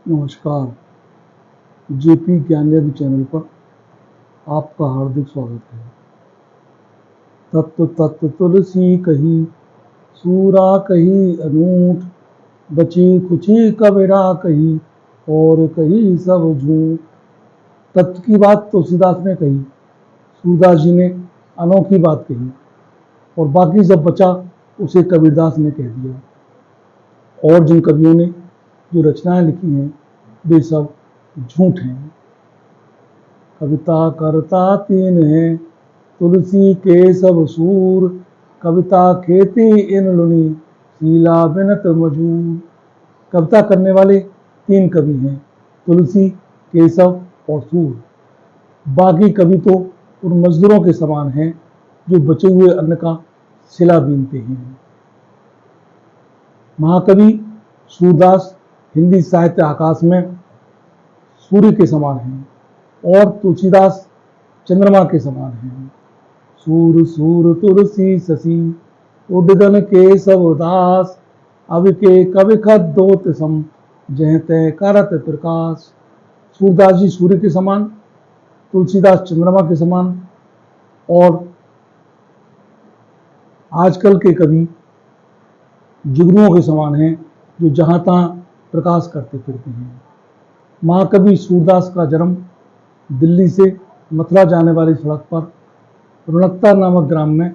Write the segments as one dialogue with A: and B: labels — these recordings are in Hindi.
A: नमस्कार। जेपी ज्ञानयज्ञ चैनल पर आपका हार्दिक स्वागत है। तत्व तत्व तुलसी कही, सूरा कही अनूठ, बची खुची कबीरा कही, और कही सब झूठ। तत्व की बात तुलसीदास ने कही, सूरदास जी ने अनोखी बात कही, और बाकी सब बचा उसे कबीरदास ने कह दिया। और जिन कवियों ने जो रचनाएं लिखी हैं वे सब झूठ हैं। कविता करता तीन है, तुलसी के सब सूर, कविता खेती इन लुनि, शीला बिनत मजूर। कविता करने वाले तीन कवि हैं, तुलसी, केशव और सूर। बाकी कवि तो उन मजदूरों के समान हैं जो बचे हुए अन्न का सिला बीनते हैं। महाकवि सूरदास हिंदी साहित्य आकाश में सूर्य के समान हैं और तुलसीदास चंद्रमा के समान हैं। सूर सूर तुलसी शशि, उडगन के सब दास, अब के कवि खद दोत सम, जह तय करत प्रकाश। सूरदास जी सूर्य के समान, तुलसीदास चंद्रमा के समान, और आजकल के कवि जुगनुओं के समान हैं जो जहाँ तहाँ प्रकाश करते फिरते हैं। महाकवि सूरदास का जन्म दिल्ली से मथुरा जाने वाली सड़क पर रुणकता नामक ग्राम में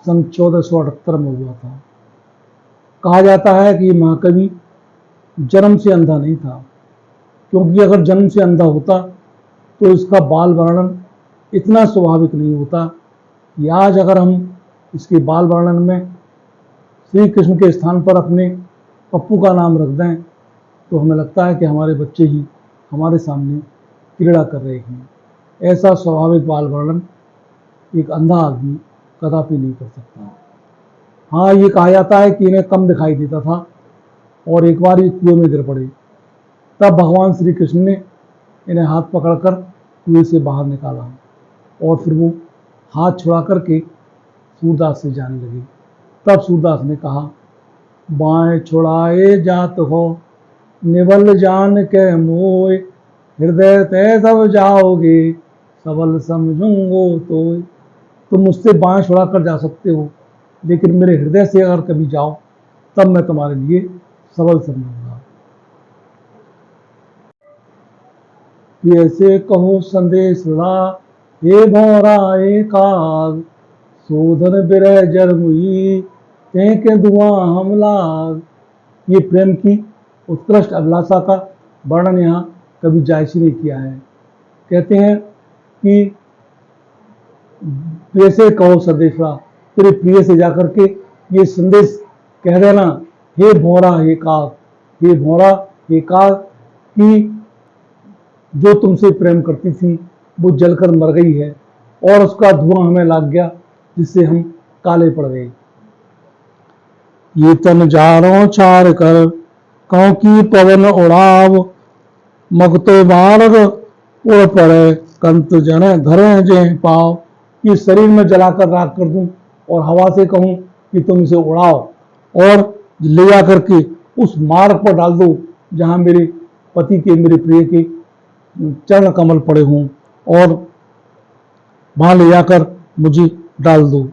A: सन 1478 में हुआ था। कहा जाता है कि ये महाकवि जन्म से अंधा नहीं था, क्योंकि अगर जन्म से अंधा होता तो इसका बाल वर्णन इतना स्वाभाविक नहीं होता कि आज अगर हम इसके बाल वर्णन में श्री कृष्ण के स्थान पर अपने पप्पू का नाम रख दें तो हमें लगता है कि हमारे बच्चे ही हमारे सामने क्रीड़ा कर रहे हैं। ऐसा स्वाभाविक बाल वर्णन एक अंधा आदमी कदापि नहीं कर सकता। हाँ, ये कहा जाता है कि इन्हें कम दिखाई देता था और एक बार ये कुएं में गिर पड़े, तब भगवान श्री कृष्ण ने इन्हें हाथ पकड़कर कुएं से बाहर निकाला और फिर वो हाथ छुड़ा करके सूरदास से जाने लगे। तब सूरदास ने कहा, बाएं छुड़ाए जात हो, निवल जान के मोय, हृदय तय तब जाओगे, सबल समझूंगो तो। तुम मुझसे बाएं छुड़ा कर जा सकते हो, लेकिन मेरे हृदय से अगर कभी जाओ तब मैं तुम्हारे लिए सबल समझूंगा। ऐसे कहो संदेश ला, हे भौरा एकाग, शोधन बिरह जरमुई, के दुआ हम लाग। ये प्रेम की उत्कृष्ट अभिलाषा का वर्णन यहाँ कभी जायसी ने किया है। कहते हैं कि प्रिय कहो संदेशा, तेरे प्रिय से जाकर के ये संदेश कह देना, हे भौरा हे काग, हे भौरा हे काग, कि जो तुमसे प्रेम करती थी वो जलकर मर गई है और उसका धुआं हमें लग गया, जिससे हम काले पड़ गए। ये तन जारों चार कर, कौ की पवन उड़ाव, मगतो बारग उड़ पड़े, कंत जने धरे जे पाव। ये शरीर में जलाकर राख कर दूं और हवा से कहूं कि तुम इसे उड़ाओ और ले जा करके उस मार्ग पर डाल दो जहां मेरे पति के, मेरे प्रिय के चरण कमल पड़े हों, और वहां ले जाकर मुझे डाल दो।